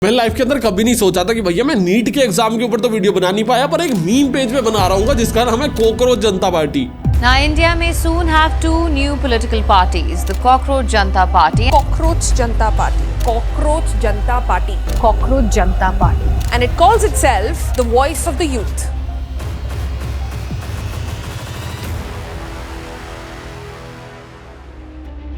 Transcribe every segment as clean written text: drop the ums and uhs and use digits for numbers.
मैं लाइफ के अंदर कभी नहीं सोचा था कि भैया मैं नीट के एग्जाम के ऊपर तो वीडियो बना नहीं पाया, पर एक मीम पेज पे बना रहा हूँ जिसका नाम है cockroach Janata party. Now India may soon have two new political parties, the Cockroach Janta Party. Cockroach Janta Party. Cockroach Janta Party. Cockroach Janta Party. And it calls itself the voice of the youth.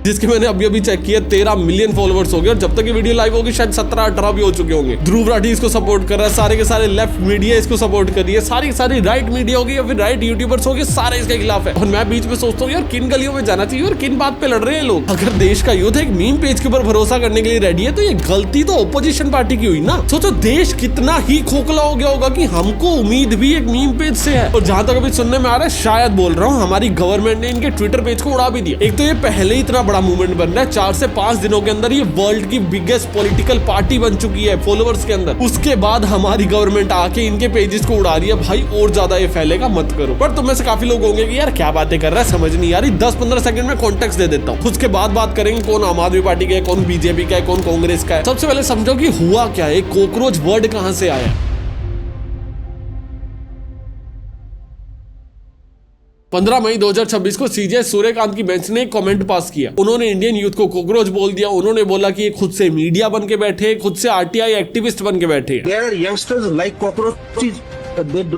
जिसके मैंने अभी अभी check किया 13 million followers हो गए और जब तक ये वीडियो लाइव होगी शायद 17-18 भी हो चुके होंगे। ध्रुव राठी इसको सपोर्ट कर रहा है, सारे के सारे लेफ्ट मीडिया इसको सपोर्ट कर रही है, सारी की सारी राइट मीडिया होगी या फिर राइट यूट्यूबर्स होगी, सारे इसके खिलाफ है। और मैं बीच में सोचता हूँ यार किन गलियों में जाना चाहिए और किन बात पे लड़ रहे हैं लोग। अगर देश का यूथ एक मीम पेज के ऊपर भरोसा करने के लिए रेडी है तो ये गलती तो ऑपोजिशन पार्टी की हुई ना। सोचो देश कितना ही खोखला हो गया होगा कि हमको उम्मीद भी एक मीम पेज से है। और जहां तक अभी सुनने में आ रहा है, शायद बोल रहा हूँ, हमारी गवर्नमेंट ने इनके ट्विटर पेज को उड़ा भी दिया। एक तो ये पहले ही इतना बड़ा मूवमेंट बन रहा है, 4 से 5 दिनों के अंदर ये वर्ल्ड की बिगेस्ट पॉलिटिकल पार्टी बन चुकी है फॉलोअर्स के अंदर। उसके बाद हमारी गवर्नमेंट आके इनके पेजेस को उड़ा रही है। भाई और ज्यादा ये फैलेगा मत करो। पर तुम में से काफी लोग होंगे कि यार क्या बातें कर रहा है, समझ नहीं आ रही। 10-15 सेकंड में कॉन्टेक्स्ट दे देता हूँ, उसके बाद बात करेंगे कौन आम आदमी पार्टी का है, कौन बीजेपी का है, कौन कांग्रेस का है। सबसे पहले समझो कि हुआ क्या है, कॉकरोच वर्ड कहां से आया। 15 मई 2026 को सीजे सूर्यकांत की बेंच ने एक कमेंट पास किया। उन्होंने इंडियन यूथ को कॉकरोच बोल दिया। उन्होंने बोला कि ये खुद से मीडिया बन के बैठे, खुद से आरटीआई एक्टिविस्ट बन के बैठे। There are youngsters like cockroaches.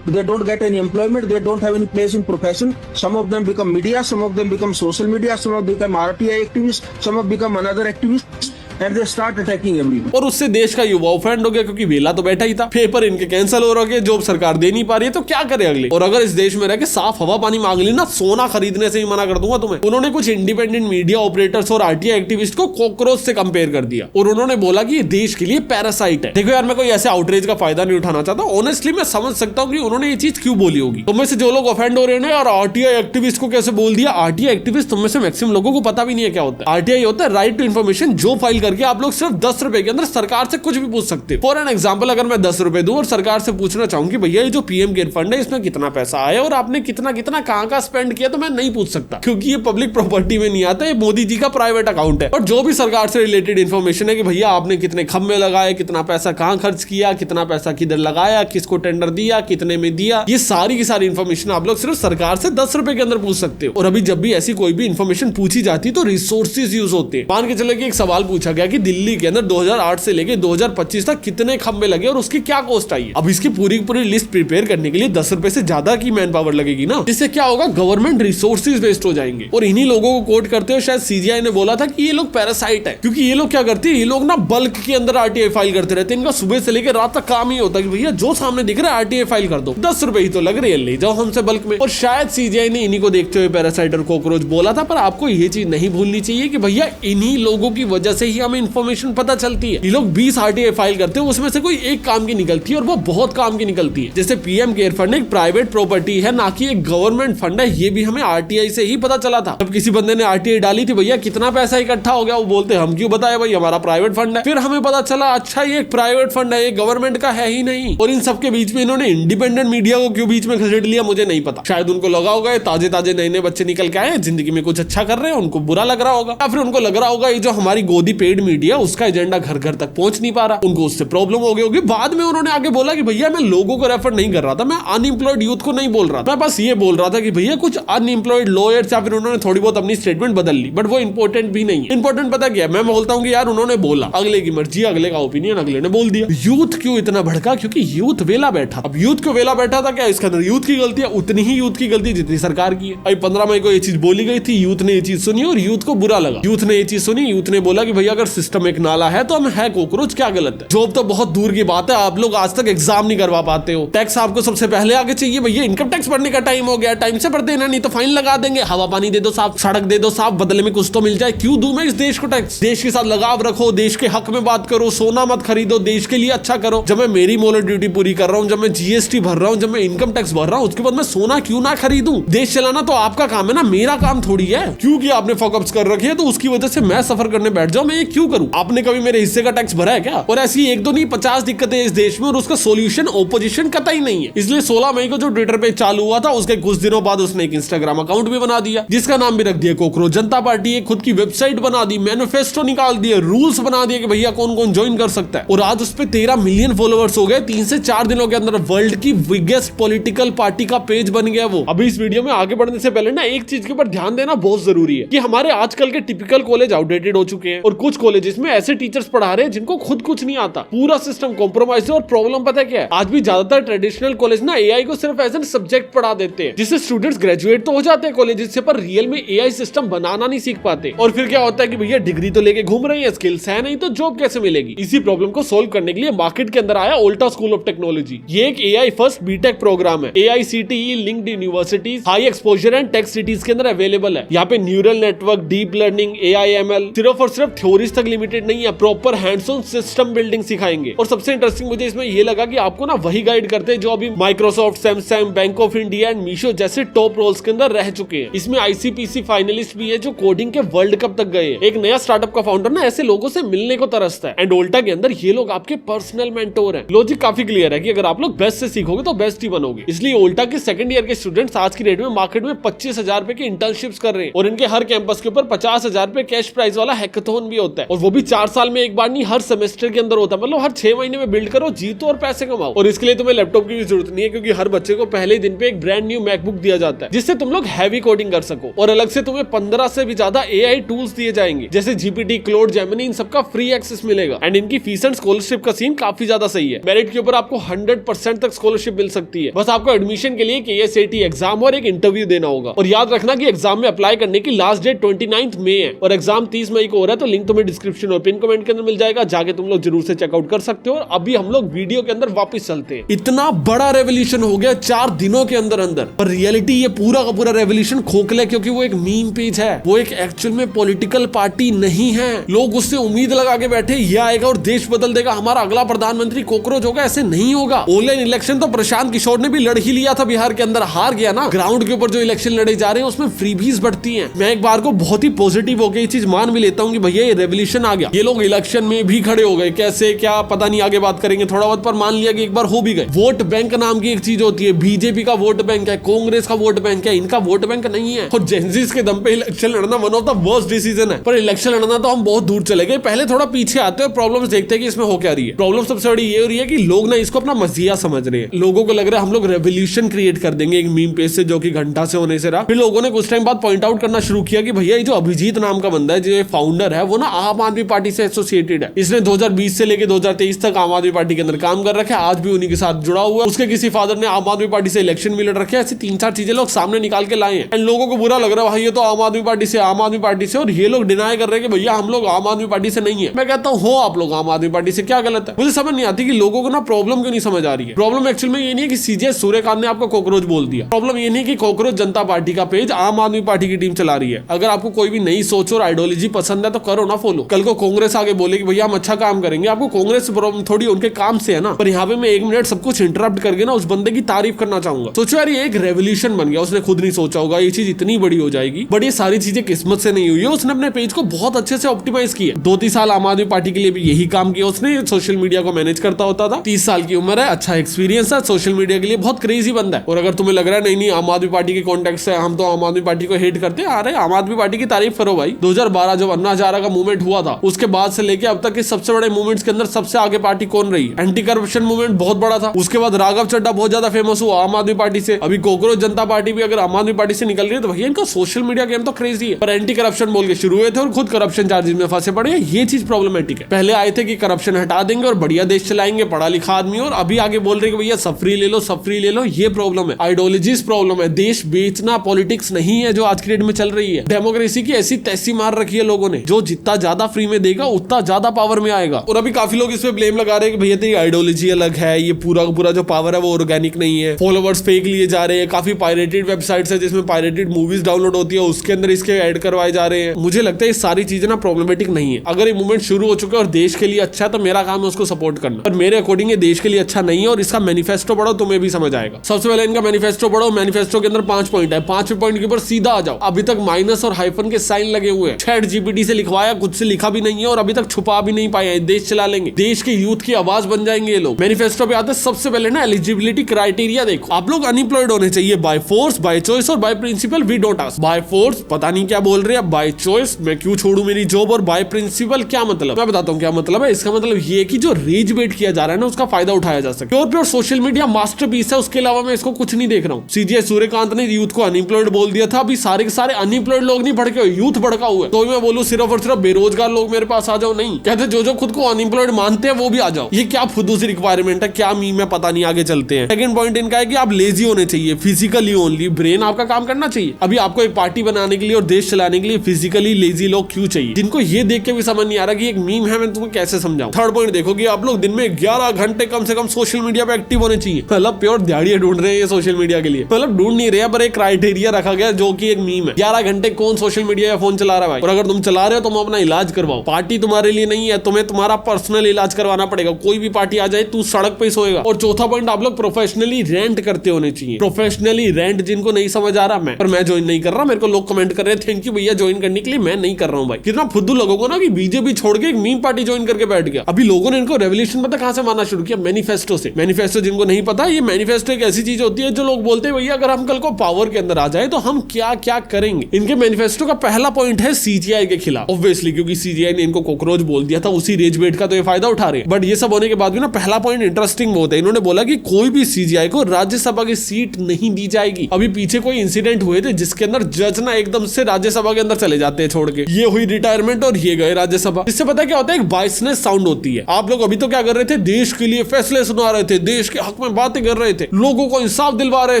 They don't get any employment. They don't have any place in profession. Some of them become media. Some of them become social media. Some of them become RTI activists. Some of them become another activists. And they start attacking everyone. और उससे देश का युवा offend हो गया क्योंकि वेला तो बैठा ही था, पेपर इनके कैंसिल हो रहे, जॉब सरकार दे नहीं पा रही है, तो क्या करे अगले। और अगर इस देश में रह के साफ हवा पानी मांग ली ना, सोना खरीदने से ही मना कर दूंगा तुम्हें। उन्होंने कुछ इंडिपेंडेंट मीडिया ऑपरेटर्स और आरटीआई एक्टिविस्ट को कॉकरोच से कंपेयर कर दिया और उन्होंने बोला कि ये देश के लिए पैरासाइट है। देखो यार, मैं कोई ऐसे आउटरीच का फायदा नहीं उठाना चाहता। ऑनेस्टली मैं समझ सकता हूँ कि उन्होंने ये चीज क्यों बोली होगी। तुम में से जो लोग ऑफेंड हो रहे हैं और आरटीआई एक्टिविस्ट को कैसे बोल दिया। आरटीआई एक्टिविस्ट तुम में से मैक्सिमम लोगों को पता भी नहीं है क्या होता है। आरटीआई होता है राइट टू इन्फॉर्मेशन, जो फाइल करके आप लोग सिर्फ 10 रुपए के अंदर सरकार से कुछ भी पूछ सकते हो। फॉर एन एग्जांपल, अगर मैं 10 रुपए दूं और सरकार से पूछना चाहूं कि भैया ये जो पीएम केयर फंड है इसमें कितना पैसा आया और आपने कितना कितना कहां का स्पेंड किया, तो मैं नहीं पूछ सकता क्योंकि ये पब्लिक प्रॉपर्टी में नहीं आता, ये मोदी जी का प्राइवेट अकाउंट है। और जो भी सरकार से रिलेटेड इन्फॉर्मेशन है कि भैया आपने कितने खंभे लगाए, कितना पैसा कहां खर्च किया, कितना पैसा किधर लगाया, किसको टेंडर दिया, कितने में दिया, ये सारी की सारी इन्फॉर्मेशन आप लोग सिर्फ सरकार से 10 रुपए के अंदर पूछ सकते हो। और अभी जब भी ऐसी कोई भी इन्फॉर्मेशन पूछी जाती तो रिसोर्सेज यूज होते हैं। मान के चलो कि एक सवाल पूछा गया कि दिल्ली के अंदर 2008 से लेके 2025 तक कितने खंबे लगे और उसकी क्या कॉस्ट आई है। अब इसकी पूरी लिस्ट प्रिपेयर करने के लिए 10 रुपए से ज्यादा की मैन पावर लगेगी ना, जिससे क्या होगा, गवर्नमेंट रिसोर्सेज वेस्ट हो जाएंगे। और इन्हीं लोगों को कोट करते हुए शायद सीजीआई ने बोला था कि ये लोग पैरासाइट है, क्योंकि ये लोग क्या करते हैं, ये लोग ना बल्क के अंदर आरटीआई फाइल करते रहते हैं। इनका सुबह से लेकर रात तक काम ही होता है कि भैया जो सामने दिख रहा है आरटीआई फाइल कर दो, 10 रुपए ही तो लग रही है, ले जाओ हमसे बल्क में। और शायद सीजीआई ने इन्हीं को देखते हुए पैरासाइट और कॉकरोच बोला था। पर आपको ये चीज नहीं भूलनी चाहिए कि भैया इन्हीं लोगों की वजह से ही हमें इन्फॉर्मेशन पता चलती है। ये लोग 20 आरटीआई फाइल करते हैं, उसमें से कोई एक काम की निकलती है और वो बहुत काम की निकलती है। जैसे पीएम केयर फंड एक प्राइवेट प्रॉपर्टी है, ना कि एक गवर्नमेंट फंड है। ये भी हमें आरटीआई से ही पता चला था। जब किसी बंदे ने आरटीआई डाली थी, भैया कितना पैसा इकट्ठा हो गया, वो बोलते हम क्यों बताए भाई, हमारा प्राइवेट फंड है। फिर हमें पता चला अच्छा ये एक प्राइवेट फंड है, ये गवर्नमेंट का है ही नहीं। और इन सबके बीच में इन्होंने इंडिपेंडेंट मीडिया को क्यों बीच में घसीट लिया, मुझे नहीं पता। शायद उनको लगा होगा ताजे ताजे नए नए बच्चे निकल के आए, जिंदगी में कुछ अच्छा कर रहे हैं, उनको बुरा लग रहा होगा, या फिर उनको लग रहा होगा ये जो हमारी गोदी पेड मीडिया उसका एजेंडा घर घर तक पहुंच नहीं पा रहा, उनको उससे प्रॉब्लम हो गई होगी। बाद में उन्होंने आगे बोला कि भैया मैं लोगों को रेफर नहीं कर रहा था, मैं अनएम्प्लॉयड यूथ को नहीं बोल रहा था, मैं बस ये बोल रहा था कि भैया कुछ अनएम्प्लॉयड लॉयर्स, या फिर उन्होंने थोड़ी बहुत अपनी स्टेटमेंट बदल ली, बट वो इंपॉर्टेंट भी नहीं है। इंपॉर्टेंट पता क्या, मैं बोलता हूँ कि यार उन्होंने बोला, अगले की मर्जी, अगले का ओपिनियन, अगले ने बोल दिया। यूथ क्यों इतना भड़का, क्योंकि यूथ वेला बैठा। अब यूथ क्यों वेला बैठा था, क्या इसके अंदर यूथ की गलती है? उतनी ही यूथ की गलती जितनी सरकार की है। अभी 15 मई को ये चीज बोली गई थी, यूथ ने ये चीज सुनी और यूथ को बुरा लगा। यूथ ने ये चीज सुनी, यूथ ने बोला कि भैया अगर सिस्टम एक नाला है तो हम है कॉकरोच, क्या गलत है? जॉब तो बहुत दूर की बात है, आप लोग आज तक एग्जाम नहीं करवा पाते हो। टैक्स आपको सबसे पहले आगे चाहिए, भैया इनकम टैक्स भरने का टाइम हो गया, टाइम से भर देना, नहीं तो फाइन लगा देंगे। हवा पानी दे दो साफ, सड़क दे दो साफ, बदले में कुछ तो मिल जाए। क्यों दूं मैं इस देश को टैक्स? देश के साथ लगाव रखो, देश के हक में बात करो, सोना मत खरीदो, देश के लिए अच्छा करो। जब मैं मेरी मोरल ड्यूटी पूरी कर रहा हूँ, जब मैं जीएसटी भर रहा हूँ, जब मैं इनकम टैक्स भर रहा हूँ, उसके बाद मैं सोना क्यों ना खरीदूं? देश चलाना तो आपका काम है ना, मेरा काम थोड़ी है। क्योंकि आपने फॉकअप्स कर रखी है तो उसकी वजह से मैं सफर करने बैठ जाऊं, मैं ये क्यों करूं? आपने कभी मेरे हिस्से का टैक्स भरा है क्या? और ऐसी एक दो नहीं 50 दिक्कतें इस देश में और उसका सोल्यूशन ओपोजिशन कतई नहीं है। इसलिए 16 मई को जो ट्विटर पे चालू हुआ था उसके कुछ दिनों बाद उसने एक इंस्टाग्राम अकाउंट भी बना दिया जिसका नाम भी रख दिया कॉकरोच जनता पार्टी। खुद की वेबसाइट बना दी, मैनिफेस्टो निकाल दिए, रूल्स बना दिए कि भैया कौन कौन ज्वाइन कर सकता है। और आज उस पर 13 मिलियन फॉलोअर्स हो गए। 3 से 4 दिनों के अंदर वर्ल्ड की बिगेस्ट पॉलिटिकल पार्टी का पेज बन गया वो। अभी इस वीडियो में आगे बढ़ने से पहले ना एक चीज के ऊपर ध्यान देना बहुत जरूरी है कि हमारे आजकल के टिपिकल कॉलेज आउटडेटेड हो चुके हैं और कुछ कॉलेजेस में ऐसे टीचर्स पढ़ा रहे हैं जिनको खुद कुछ नहीं आता। पूरा सिस्टम कॉम्प्रोमाइज है और प्रॉब्लम पता है क्या है? आज भी ज्यादातर ट्रेडिशनल कॉलेज ना एआई को सिर्फ एज एन सब्जेक्ट पढ़ा देते हैं जिससे स्टूडेंट्स ग्रेजुएट तो हो जाते हैं कॉलेज से पर रियल में एआई सिस्टम बनाना नहीं सीख पाते। और फिर क्या होता है कि भैया डिग्री तो लेके घूम रहे हैं, स्किल्स है नहीं तो जॉब कैसे मिलेगी? इसी प्रॉब्लम को सोल्व करने के लिए मार्केट के अंदर आया ओल्टा स्कूल ऑफ टेक्नोलॉजी। ये एक एआई फर्स्ट बीटेक प्रोग्राम है। AICTE linked universities, high exposure and tech cities के अंदर अवेलेबल है। यहाँ पे neural network, deep learning, AIML सिर्फ और सिर्फ थ्योरीज तक लिमिटेड नहीं है, proper hands on system building सिखाएंगे। और सबसे इंटरेस्टिंग मुझे इसमें ये लगा कि आपको ना वही गाइड करते हैं जो अभी Microsoft, Samsung, bank of India and Meesho जैसे टॉप रोल्स के अंदर रह चुके हैं। इसमें ICPC फाइनलिस्ट भी है जो कोडिंग के वर्ल्ड कप तक गए। एक नया स्टार्टअप का फाउंडर ना ऐसे लोगों से मिलने को तरसता है एंड ओल्टा के अंदर ये लोग आपके पर्सनल मेंटोर हैं। लॉजिक काफी क्लियर है कि अगर आप लोग बेस्ट से सीखोगे तो बेस्ट ही बनोगे। इसलिए ओल्टा के सेकंड ईयर के स्टूडेंट्स आज की डेट में मार्केट में 25,000 रुपए की इंटर्नशिप्स कर रहे हैं और इनके हर कैंपस के ऊपर 50,000 रुपए कैश प्राइज वाला हैकाथॉन भी होता है और वो भी 4 साल में एक बार नहीं, हर सेमेस्टर के अंदर होता है। मतलब हर 6 महीने में बिल्ड करो, जीतो और पैसे कमाओ। और इसके लिए तुम्हें लैपटॉप की भी जरूरत नहीं है क्योंकि हर बच्चे को पहले दिन पे एक ब्रांड न्यू मैकबुक दिया जाता है जिससे तुम लोग हैवी कोडिंग कर सको। और अलग से तुम्हें 15 से भी ज्यादा AI टूल्स दिए जाएंगे जैसे GPT, क्लोड, जेमिनी, इन सबका फ्री एक्सेस मिलेगा। एंड इनकी फीस एंड स्कॉलरशिप का सीन काफी ज्यादा सही है। मेरिट के ऊपर आपको 100% तक स्कॉलरशिप मिल सकती है। बस आपको एडमिशन के लिए KSAT एग्जाम और एक इंटरव्यू देना होगा। और याद रखना कि एग्जाम में अप्लाई करने की लास्ट डेट 29 मई है और एग्जाम 30 मई को हो रहा है। तो लिंक तुम्हें डिस्क्रिप्शन और पिन कमेंट के अंदर मिल जाएगा, जाके तुम लोग जरूर से चेकआउट कर सकते हो। और अभी हम लोग वीडियो के अंदर वापस चलते हैं। इतना बड़ा रेवोल्यूशन हो गया 4 दिनों के अंदर अंदर, पर रियलिटी ये पूरा का पूरा रेवोल्यूशन खोखला क्योंकि वो एक मीम पेज है, वो एक एक्चुअल में पॉलिटिकल पार्टी नहीं है। लोग उससे उम्मीद लगा के बैठे ये आएगा और देश बदल देगा, हमारा अगला प्रधानमंत्री कॉकरोच होगा। ऐसे नहीं होगा। ऑनलाइन इलेक्शन तो प्रशांत किशोर ने भी लड़ ही लिया था बिहार के अंदर, हार गया ना। ग्राउंड के ऊपर जो इलेक्शन लड़े जा रहे हैं उसमें फ्रीबीज बढ़ती हैं। मैं एक बार को बहुत ही पॉजिटिव होकर ये चीज मान भी लेता हूँ कि भैया ये रेवोल्यूशन आ गया। ये लोग इलेक्शन में भी खड़े हो गए, कैसे क्या पता नहीं, आगे बात करेंगे थोड़ा बहुत, पर मान लिया कि एक बार हो भी गए। वोट बैंक नाम की एक चीज होती है, बीजेपी का वोट बैंक है, कांग्रेस का वोट बैंक है, इनका वोट बैंक नहीं है। और जेनजीज के दम पे इलेक्शन लड़ना one of the worst decision है। पर इलेक्शन लड़ना तो हम बहुत दूर चले गए। पहले थोड़ा पीछे आते हैं और प्रॉब्लम्स देखते हैं कि इसमें हो क्या रही है। प्रॉब्लम सबसे बड़ी ये हो रही है कि लोग ना इसको अपना मजिया समझ रहे हैं। लोगों को लग रहा है हम लोग रेवोल्यूशन क्रिएट कर देंगे एक मीम पेज से जो कि घंटा से होने से रहा। फिर लोगों ने कुछ टाइम बाद पॉइंट आउट करना शुरू किया कि भैया ये जो अभिजीत नाम का बंदा है, जो फाउंडर है, वो ना आम आदमी पार्टी से एसोसिएटेड है। इसने 2020 से लेकर 2023 तक आम आदमी पार्टी के अंदर काम कर रखा है, आज भी उन्हीं के साथ जुड़ा हुआ है। उसके किसी फादर ने आम आदमी पार्टी से इलेक्शन में लड़ रखे हैं। ऐसी 3-4 चीजें लोग सामने निकाल के लाए हैं एंड लोगों को बुरा लग रहा है भाई ये तो आम आदमी पार्टी से, आम आदमी पार्टी से। और ये लोग डिनाई कर रहे हैं कि भैया हम लोग आम आदमी पार्टी से नहीं है। मैं कहता हूँ हो आप लोग आम आदमी पार्टी से, क्या गलत है? मुझे समझ नहीं आती कि लोगों को ना प्रॉब्लम क्यों नहीं समझ आ रही है। प्रॉब्लम एक्चुअल में ये नहीं है कि सीजे सूर्यकांत ने आपको कॉकरोच बोल दिया। प्रॉब्लम ये नहीं कि कॉकरोच जनता पार्टी का पेज आम आदमी पार्टी की टीम चला रही है। अगर आपको कोई भी नई सोच और आइडियोलॉजी पसंद है तो करो ना फॉलो। कल को कांग्रेस आगे बोले कि भैया हम अच्छा काम करेंगे, आपको कांग्रेस से प्रॉब्लम थोड़ी, उनके काम से है ना। पर यहाँ पे मैं 1 मिनट सब कुछ इंटरप्ट करके ना उस बंदे की तारीफ करना चाहूंगा। सोचो यार ये एक रेवोल्यूशन बन गया, उसने खुद नहीं सोचा होगा ये चीज इतनी बड़ी हो जाएगी। बट ये सारी चीजें किस्मत से नहीं हुई है। उसने अपने पेज को बहुत अच्छे से ऑप्टिमाइज किया। 2-3 साल आम आदमी पार्टी के लिए भी यही काम किया उसने। सोशल मीडिया को मैनेज करता होता था, 30 साल की उम्र है, अच्छा एक्सपीरियंस है, सोशल मीडिया के लिए बहुत क्रेजी बंदा है। और अगर तुम्हें लग रहा है नहीं आम आदमी पार्टी के कॉन्टेक्ट से हम तो आम आदमी पार्टी को हेट करते हैं, अरे आम आदमी पार्टी की तारीफ करो भाई। 2012 जब अन्ना हजारा का मूवमेंट हुआ था उसके बाद से लेके अब तक के सबसे बड़े मूवमेंट्स के अंदर सबसे आगे पार्टी कौन रही है? एंटी करप्शन मूवमेंट बहुत बड़ा था। उसके बाद राघव चड्ढा बहुत ज्यादा फेमस हुआ आम आदमी पार्टी से। अभी कॉकरोच जनता पार्टी भी अगर आम आदमी पार्टी से निकल रही है तो भैया इनका सोशल मीडिया गेम तो क्रेजी है। पर एंटी करप्शन बोल के शुरू हुए थे और खुद करप्शन चार्जेस में फंसे पड़े। ये चीज प्रॉब्लमेटिक है। पहले आए थे कि करप्शन हटा देंगे और बढ़िया देश चलाएंगे, पढ़ा लिखा आदमी, और अभी आगे बोल रहे कि भैया सफरी ले लो, सफरी ले लो। ये प्रॉब्लम है, आइडियोलॉजीज प्रॉब्लम है। देश बेचना पॉलिटिक्स नहीं है जो आज की डेट में चल रही है। डेमोक्रेसी की ऐसी तैसी मार रखी है लोगों ने, जो जितना ज्यादा फ्री में देगा उतना ज्यादा पावर में आएगा। और अभी काफी लोग इस पे ब्लेम लगा रहे हैं कि भैया तेरी आइडियोलॉजी अलग है, ये पूरा पूरा जो पावर है वो ऑर्गेनिक नहीं है, फॉलोवर्स फेक लिए जा रहे हैं। काफी पायरेटेड वेबसाइट्स है जिसमें पायरेटेड मूवीज डाउनलोड होती है, उसके अंदर इसके ऐड करवाए जा रहे हैं। मुझे लगता है ये सारी चीजें ना प्रॉब्लमेटिक नहीं है। अगर ये मूवमेंट शुरू हो चुका है और देश के लिए अच्छा है तो मेरा काम है उसको सपोर्ट करना। पर मेरे अकॉर्डिंग ये देश के लिए अच्छा नहीं है और इसका मैनिफेस्टो पढ़ो तुम्हें भी समझ आएगा। सबसे पहले इनका मैनिफेस्टो पढ़ो। मैनिफेस्टो के अंदर 5 पॉइंट है, 5 पॉइंट के ऊपर सीधा आ जाओ। अभी तक माइनस और हाइफन के साइन लगे हुए हैं। ChatGPT से लिखवाया, खुद से से लिखा भी नहीं है और अभी तक छुपा भी नहीं पाए हैं। देश चला लेंगे, देश के यूथ की आवाज बन जाएंगे ये लोग। मैनिफेस्टो पे आते सबसे पहले ना एलिजिबिलिटी क्राइटेरिया देखो। आप लोग अनएम्प्लॉयड होने चाहिए बाय फोर्स, बाय चॉइस और by principle. We don't ask. By force पता नहीं क्या बोल रहे हैं, बाय चॉइस मैं क्यों छोड़ू मेरी जॉब, और बाय प्रिंसिपल क्या मतलब, मैं बताता हूँ क्या मतलब है। इसका मतलब ये कि जो रेज बेट किया जा रहा है ना उसका फायदा उठाया जा सके। Pure pure social media masterpiece है, उसके अलावा मैं इसको कुछ नहीं देख रहा हूँ। सीजीआई सूर्यकांत ने यूथ को अनएम्प्लॉयड बोल दिया था, अभी सारे के सारे अनएम्प्लॉयड लोग नहीं भड़के हुए, यूथ भड़का हुआ है। तो मैं बोलूँ सिर्फ और सिर्फ बेरोजगार लोग मेरे पास आ जाओ, नहीं कहते जो खुद को अनएम्प्लॉयड मानते हैं वो भी आ जाओ। ये क्या फुद्दू सी रिक्वायरमेंट है, क्या मीम है पता नहीं, आगे चलते हैं। सेकंड पॉइंट इनका है कि आप लेजी होने चाहिए, फिजिकली ओनली, ब्रेन आपका काम करना चाहिए। अभी आपको एक पार्टी बनाने के लिए और देश चलाने के लिए फिजिकली लेजी लोग क्यों चाहिए, जिनको ये देख के भी समझ नहीं आ रहा कि एक मीम है, मैं तुम्हें कैसे समझाऊं। थर्ड पॉइंट देखो कि आप लोग दिन में 11 घंटे कम से कम सोशल मीडिया पे एक्टिव होने चाहिए। मतलब प्योर दिहाड़ियां ढूंढ रहे हैं ये सोशल मीडिया के लिए, मतलब ढूंढ नहीं रहे, पर एक क्राइटेरिया रखा गया जो कि एक मीम है। 11 घंटे कौन सोशल मीडिया या फोन चला रहा है भाई। और अगर तुम चला रहे हो तुम अपना इलाज करवाओ, पार्टी तुम्हारे लिए नहीं है, तुम्हें तुम्हारा पर्सनल इलाज करवाना पड़ेगा। कोई भी पार्टी आ जाए तू सड़क पे सोएगा। और चौथा पॉइंट, आप लोग प्रोफेशनली रेंट करते होने चाहिए। प्रोफेशनली रेंट जिनको नहीं समझ आ रहा मैं ज्वाइन नहीं कर रहा। मेरे को लोग कमेंट कर रहे हैं थैंक यू भैया ज्वाइन करने के लिए, मैं नहीं कर रहा हूँ भाई। कितना फुद्दू लोगों को ना कि बीजेपी छोड़ के एक मीम पार्टी ज्वाइन करके बैठ गया। अभी लोगों ने इनको रेवोल्यूशन पता कहां से मानना शुरू किया, मैनिफेस्टो से। मैनिफेस्टो जिनको नहीं पता, ये मैनिफेस्टो एक ऐसी चीज होती है जो लोग बोलते हैं भैया अगर हम कल को पावर के अंदर आ जाए तो हम क्या क्या करेंगे। इनके मैनिफेस्टो का पहला पॉइंट है सीजीआई के खिलाफ, ऑब्वियसली क्योंकि सीजीआई ने इनको कॉकरोच बोल दिया था, उसी रेज बेट का तो ये फायदा उठा रहे हैं। बट ये सब होने के बाद भी ना पहला पॉइंट इंटरेस्टिंग बहुत है। इन्होंने बोला कि कोई भी सीजीआई को राज्यसभा की सीट नहीं दी जाएगी। अभी पीछे कोई इंसिडेंट हुए थे जिसके अंदर जज ना एकदम से राज्यसभा के अंदर चले जाते हैं छोड़ के, ये हुई रिटायरमेंट और ये गए राज्यसभा। इससे पता क्या होता है, एक बायसनेस साउंड होती है। आप लोग अभी तो क्या कर रहे थे, देश के लिए फैसले सुना रहे थे, देश के हक में बातें कर रहे थे, लोगों को इंसाफ दिलवा रहे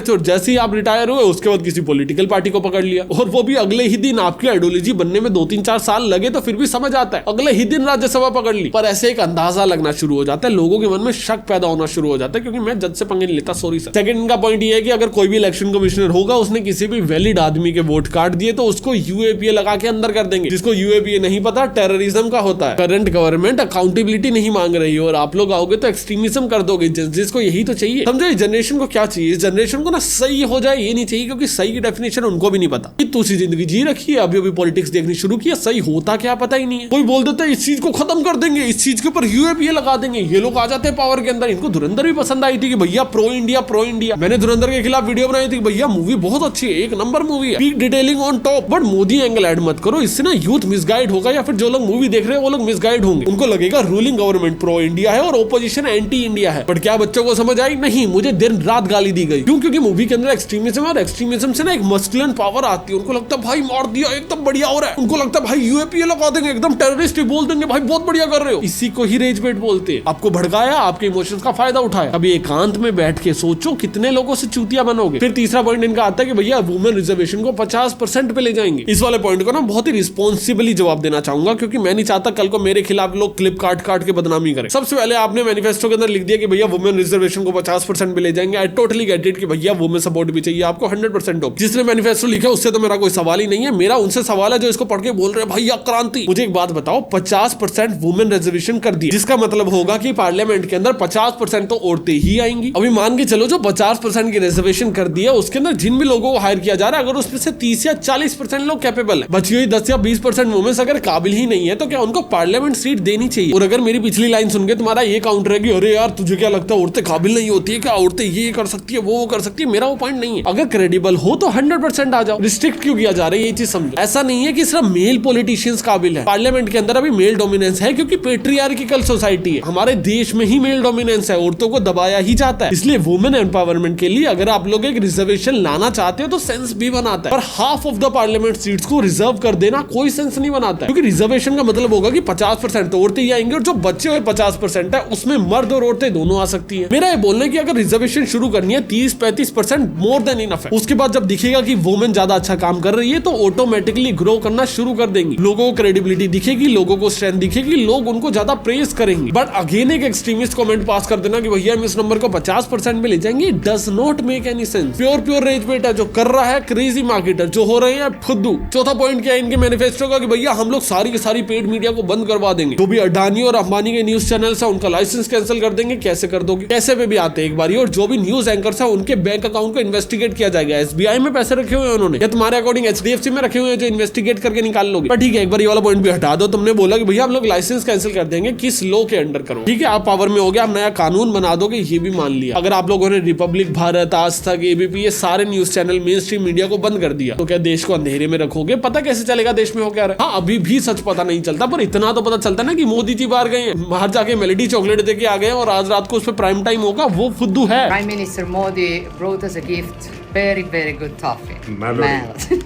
थे, और जैसे ही आप रिटायर हुए उसके बाद किसी पॉलिटिकल पार्टी को पकड़ लिया, और वो भी अगले ही दिन। आपकी आइडियोलॉजी बनने में 2-3-4 साल लगे तो फिर भी समझ आता है, अगले ही दिन राज्यसभा पकड़ ली। पर ऐसे एक अंदाजा लगना शुरू हो जाता है, लोगों के मन में शक पैदा होना शुरू हो जाता है, क्योंकि मैं जज से पंगे नहीं लेता, सॉरी सर। सेकंड का पॉइंट ये है कि अगर कोई भी इलेक्शन कमिश्नर होगा उसने किसी भी वैलिड आदमी के वोट काट दिए तो उसको यूएपीए लगा के अंदर कर देंगे। जिसको यूएपीए नहीं पता, टेररिज्म का होता है। करंट गवर्नमेंट अकाउंटेबिलिटी नहीं मांग रही है और आप लोग आओगे तो एक्सट्रीमिज्म कर दोगे, जिसको यही तो चाहिए। समझो इस जनरेशन को क्या चाहिए, इस जनरेशन को ना सही हो जाए ये नहीं चाहिए, क्योंकि सही की डेफिनेशन उनको भी नहीं पता। इतनी सी जिंदगी जी रखी है, अभी पॉलिटिक्स देखनी शुरू किया, सही होता क्या पता ही नहीं है। कोई बोल देता है इस चीज को खत्म कर देंगे, इस चीज के ऊपर यूएपीए लगा देंगे, ये लोग आ जाते हैं पावर के अंदर। इनको धुरंधर भी पसंद आई थी कि भैया प्रो इंडिया प्रो इंडिया। मैंने धुरंधर के खिलाफ वीडियो बनाई थी, भैया मूवी बहुत अच्छी है, एक नंबर मूवी है, peak detailing on top. But Modi angle add मत करो, इससे ना यूथ मिसगाइड होगा, या फिर जो लोग मूवी देख रहे हैं वो लोग मिसगाइड होंगे। उनको लगेगा रूलिंग गवर्नमेंट प्रो इंडिया है और ओपोजिशन एंटी इंडिया है। बट क्या बच्चों को समझ आई? नहीं, मुझे दिन रात गाली दी गई। क्यों? क्योंकि मूवी के अंदर एक्सट्रीमिज्म, और एक्सट्रीमिज्म से ना एक मस्कुलिन पावर आती है। उनको लगता है भाई मार दिया एकदम बढ़िया हो रहा है, उनको लगता है भाई यूएपीए लगा देंगे, एकदम टेररिस्ट बोल देंगे, भाई बहुत बढ़िया कर रहे हो। इसी को ही रेज बेट बोलते हैं। आपको भड़काया, आपके इमोशंस का फायदा उठाया। अभी एकांत में बैठ के सोचो कितने लोगों से चूतिया बनोगे। फिर तीसरा पॉइंट इनका आता है कि भैया वुमेन रिजर्वेशन को 50% पे ले जाएंगे। इस वाले पॉइंट को ना बहुत ही रिस्पॉन्सिबली जवाब देना चाहूंगा, क्योंकि मैं नहीं चाहता कल को मेरे खिलाफ लोग क्लिप काट काट के बदनामी करें। सबसे पहले आपने मैनिफेस्टो के अंदर लिख दिया कि भैया वुमेन रिजर्वेशन को 50% पे ले जाएंगे। आई टोटली गेट इट कि भैया वुमेन सपोर्ट भी चाहिए आपको 100%। जिसने मैनिफेस्टो लिखा उससे तो मेरा कोई सवाल ही नहीं है, मेरा उनसे सवाल है जो इसको पढ़ के बोल रहे हैं भैया क्रांति। मुझे एक बात बताओ, 50% वुमेन रिजर्वेशन कर दी, जिसका मतलब होगा कि पार्लियामेंट के अंदर 50% तो औरतें ही आएंगी। अभी मान के चलो जो 50% की रिजर्वेशन कर दी है उसके अंदर जिन भी लोगों को हायर किया जा रहा है, अगर उसमें से 30 या 40% लोग कैपेबल है, बची हुई 10 या 20% वुमेन्स अगर काबिल ही नहीं है तो क्या उनको पार्लियामेंट सीट देनी चाहिए? और अगर मेरी पिछली लाइन सुन के तुम्हारा ये काउंटर है कि अरे यार तुझे क्या लगता है औरतें काबिल नहीं होती है क्या, औरतें ये कर सकती है वो कर सकती है, मेरा वो पॉइंट नहीं है। अगर क्रेडिबल हो तो 100% आ जाओ। रिस्ट्रिक्ट क्यों किया जा रहा है ये चीज समझो। ऐसा नहीं है कि सिर्फ मेल पॉलिटिशियंस काबिल है। पार्लियामेंट के अंदर अभी मेल डोमिनेंस है, क्योंकि पेट्रियार्किकल सोसाइटी है, हमारे देश में ही मेल डोमिनेंस है, औरतों को दबाया ही जाता है। इसलिए वुमेन एम्पावरमेंट के लिए अगर आप लोग एक रिजर्वेशन लाना चाहते हो तो सेंस भी बनाता है, पर half of the parliament seats को रिजर्व कर देना कोई सेंस नहीं बनाता है, क्योंकि रिजर्वेशन का मतलब होगा कि 50% तो औरतें ही आएंगे और जो बचे हुए 50% है उसमें मर्द और औरतें दोनों आ सकती है। मेरा ये बोलना है कि अगर रिजर्वेशन शुरू करनी है 30-35% मोर देन इनफ है। उसके बाद जब दिखेगा कि वुमेन ज्यादा अच्छा काम कर रही है तो ऑटोमेटिकली ग्रो करना शुरू कर देंगी, लोगों को क्रेडिबिलिटी दिखेगी, लोगों को स्ट्रेंथ दिखेगी, लोग उनको ज्यादा प्रेज करेंगे। बट अगेन एक एक्सट्रीमिस्ट कमेंट पास कर देना कि भैया हम इस नंबर को 50% में ले जाएंगे, does not make any sense. Pure rage bait है जो कर रहा है, क्रेजी मार्केटर जो हो रहे हैं फुद्दू। चौथा पॉइंट क्या है इनके मैनिफेस्टो का कि भैया हम लोग सारी की सारी पेड मीडिया को बंद करवा देंगे, जो भी अडानी और अंबानी के न्यूज चैनल है उनका लाइसेंस कैंसिल कर देंगे। कैसे कर दोगे? कैसे पे भी आते हैं एक बारी। और जो भी न्यूज एंकर्स है उनके बैंक अकाउंट को इन्वेस्टिगेट किया जाएगा। एसबीआई में पैसे रखे हुए हैं उन्होंने, या तुम्हारे अकॉर्डिंग एचडीएफसी में रखे हुए हैं जो इन्वेस्टिगेट करके निकाल लोगे। पर ठीक है, एक बार ये वाला पॉइंट भी हटा दो। तुमने बोला कि भैया हम लोग लाइसेंस कैंसिल कर देंगे, किस लॉ के अंडर करो? ठीक है, आप पावर में हो गया, आप नया कानून बना दोगे, ये भी मान लिया। अगर आप लोगों ने रिपब्लिक भारत, आज तक, एबीपी, ये सारे news channel main stream media को बंद कर दिया, तो क्या देश को अंधेरे में रखोगे? पता कैसे चलेगा देश में हो क्या रहा है? हाँ, अभी भी सच पता नहीं चलता, पर इतना तो पता चलता ना कि मोदी जी बाहर गए हैं, बाहर जाके मेलेडी चॉकलेट दे के आ गए, और आज रात को उस पर प्राइम टाइम होगा, वो फुद्दू है। Prime Minister Modi brought us a gift. Very, very good toffee. Melody.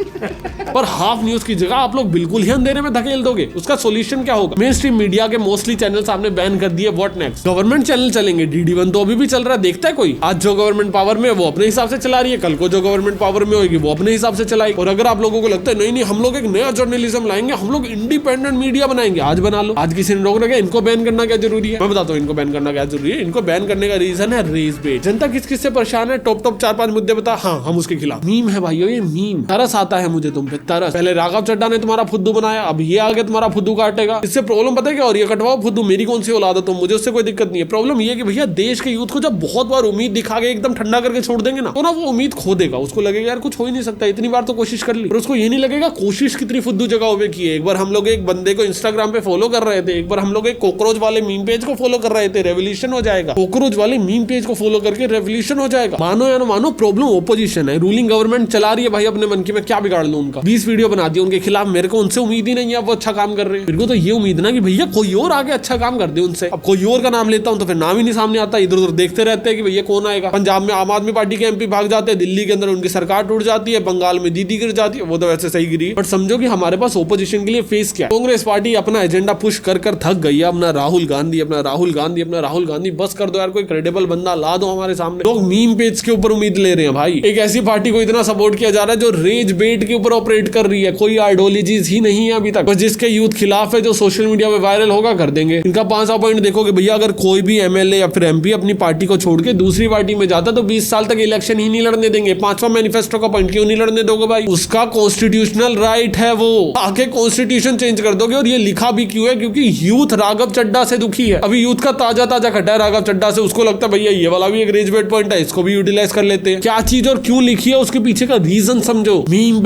पर हाफ न्यूज की जगह आप लोग बिल्कुल ही अंधेरे में धकेल दोगे, उसका सोल्यूशन क्या होगा? मेन स्ट्रीम मीडिया के मोस्टली चैनल आपने बैन कर दिए, व्हाट नेक्स्ट? गवर्नमेंट चैनल चलेंगे, DD1 तो अभी भी चल रहा है, देखता है कोई? आज जो गवर्नमेंट पावर में है वो अपने हिसाब से चला रही है, कल को जो गवर्नमेंट पावर में होगी वो अपने हिसाब से चलाएगी। और अगर आप लोगों को लगता है नहीं नहीं हम लोग एक नया जर्नलिज्म लाएंगे, हम लोग इंडिपेंडेंट मीडिया बनाएंगे, आज बना लो। आज किसी ने रोक रखा है? इनको बैन करना क्या जरूरी है? मैं बताता हूँ इनको बैन करना क्या जरूरी है। इनको बैन करने का रीजन है रेस बेट। जनता किस किस से परेशान है? टॉप 4-5 मुद्दे बता, हाँ हम उसके खिलाफ। मीम है भाइयों, ये मीम। तरस आता है मुझे तुम पे, तरस। पहले राघव चड्ढा ने तुम्हारा फुद्दू बनाया, अब ये आगे तुम्हारा फुद्दू काटेगा। इससे प्रॉब्लम पता है क्या? और ये कटवाओ फुद्दू, मेरी कौन सी औलाद है तुम, मुझे उससे कोई दिक्कत नहीं है। प्रॉब्लम ये है कि भैया देश के यूथ को जब बहुत बार उम्मीद दिखा के एकदम ठंडा करके छोड़ देंगे ना, तो ना वो उम्मीद खो देगा। उसको लगेगा यार कुछ हो ही नहीं सकता, इतनी बार तो कोशिश कर ली, पर उसको ये नहीं लगेगा कोशिश कितनी फुद्दू जगहों पे की है। एक बार हम लोग एक बंदे को इंस्टाग्राम पे फॉलो कर रहे थे, एक बार हम लोग एक कॉकरोच वाले मीम पेज को फॉलो कर रहे थे, रेवोल्यूशन हो जाएगा। कॉकरोच वाले मीम पेज को फॉलो करके रेवोल्यूशन हो जाएगा। मानो या ना मानो, प्रॉब्लम ओपोजिशन है। रूलिंग गवर्नमेंट चला रही है भाई अपने मन की, मैं क्या बिगाड़ लूं उनका? 20 वीडियो बना दिया उनके खिलाफ, मेरे को उनसे उम्मीद ही नहीं है वो अच्छा काम कर रहे हैं। मेरे को तो ये उम्मीद ना कि भैया कोई और आगे अच्छा काम कर दे उनसे। अब कोई और का नाम लेता हूं तो फिर नाम ही नहीं सामने आता, इधर उधर देखते रहते हैं कि भैया कौन आएगा। पंजाब में आम आदमी पार्टी के MP भाग जाते हैं, दिल्ली के अंदर उनकी सरकार टूट जाती है, बंगाल में दीदी गिर जाती है, वो तो वैसे सही गिरी। बट समझो कि हमारे पास ओपोजिशन के लिए फेस क्या है? कांग्रेस पार्टी अपना एजेंडा पुश कर थक गई है। अपना राहुल गांधी, अपना राहुल गांधी, अपना राहुल गांधी, बस कर दो यार, कोई क्रेडिबल बंदा ला दो हमारे सामने। लोग मीम पेज के ऊपर उम्मीद ले रहे हैं भाई। एक ऐसी पार्टी को इतना सपोर्ट किया जा रहा है जो रेज बेट के ऊपर ऑपरेट कर रही है, कोई आइडियोलॉजीज ही नहीं है अभी तक, बस जिसके यूथ खिलाफ है, जो सोशल मीडिया पे वायरल होगा कर देंगे। इनका 5 पॉइंट देखोगे भैया, अगर कोई भी MLA या फिर MP अपनी पार्टी को छोड़ के दूसरी पार्टी में जाता तो 20 साल तक इलेक्शन ही नहीं लड़ने देंगे। 5वां मैनिफेस्टो का पॉइंट क्यों नहीं लड़ने दोगे भाई? उसका कॉन्स्टिट्यूशनल राइट है, वो आके कॉन्स्टिट्यूशन चेंज कर दोगे। और ये लिखा भी क्यों है? क्योंकि यूथ राघव चड्ढा से दुखी है। अभी यूथ का ताजा खटा है राघव चड्ढा से, उसको लगता है भैया ये वाला भी एक रेज बेट पॉइंट है, इसको भी यूटिलाइज कर लेते हैं। क्या चीज और क्यों लिखी है उसके पीछे का रीजन समझो। मीम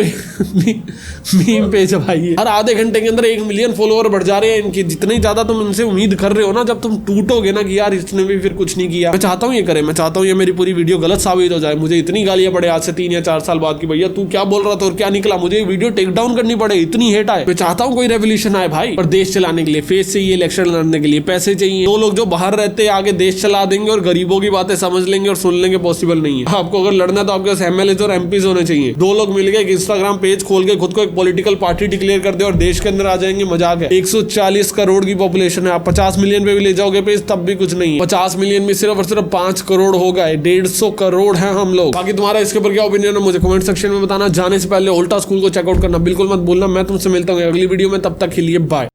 पेज भाई, हर आधे घंटे के अंदर 1 मिलियन फॉलोअर बढ़ जा रहे हैं इनके। जितने ज्यादा तुम इनसे उम्मीद कर रहे हो ना, जब तुम टूटोगे ना कि यार इसने भी फिर कुछ नहीं किया। मैं चाहता हूँ ये करे, मैं चाहता हूँ ये मेरी पूरी वीडियो गलत साबित हो जाए, मुझे इतनी गालियां पड़े आज से 3 या 4 साल बाद की भैया तू क्या बोल रहा था और क्या निकला, मुझे ये वीडियो टेक डाउन करनी पड़े, इतनी हेट आए। मैं चाहता हूँ कोई रेवोल्यूशन आए भाई। पर देश चलाने के लिए फेस चाहिए, इलेक्शन लड़ने के लिए पैसे चाहिए। 2 लोग जो बाहर रहते हैं आगे देश चला देंगे और गरीबों की बातें समझ लेंगे और सुन लेंगे, पॉसिबल नहीं है। आपको अगर लड़ना तो आपके पास MLAs और MPs होने चाहिए। 2 लोग मिल गए, इंस्टाग्राम पेज खोल के खुद को एक पॉलिटिकल पार्टी डिक्लेयर कर दे और देश के अंदर आ जाएंगे, मजाक है। 140 करोड़ की पॉपुलेशन है, आप 50 मिलियन पे भी ले जाओगे पेज तब भी कुछ नहीं है। 50 मिलियन में सिर्फ और सिर्फ 5 करोड़ हो गए, 150 करोड़ है हम लोग। बाकी तुम्हारा इसके ऊपर क्या ओपिनियन है मुझे कमेंट सेक्शन में बताना। जाने से पहले उल्टा स्कूल को चेकआउट करना बिल्कुल मत भूलना। मैं तुमसे मिलता हूँ अगली वीडियो में, तब तक के लिए बाय।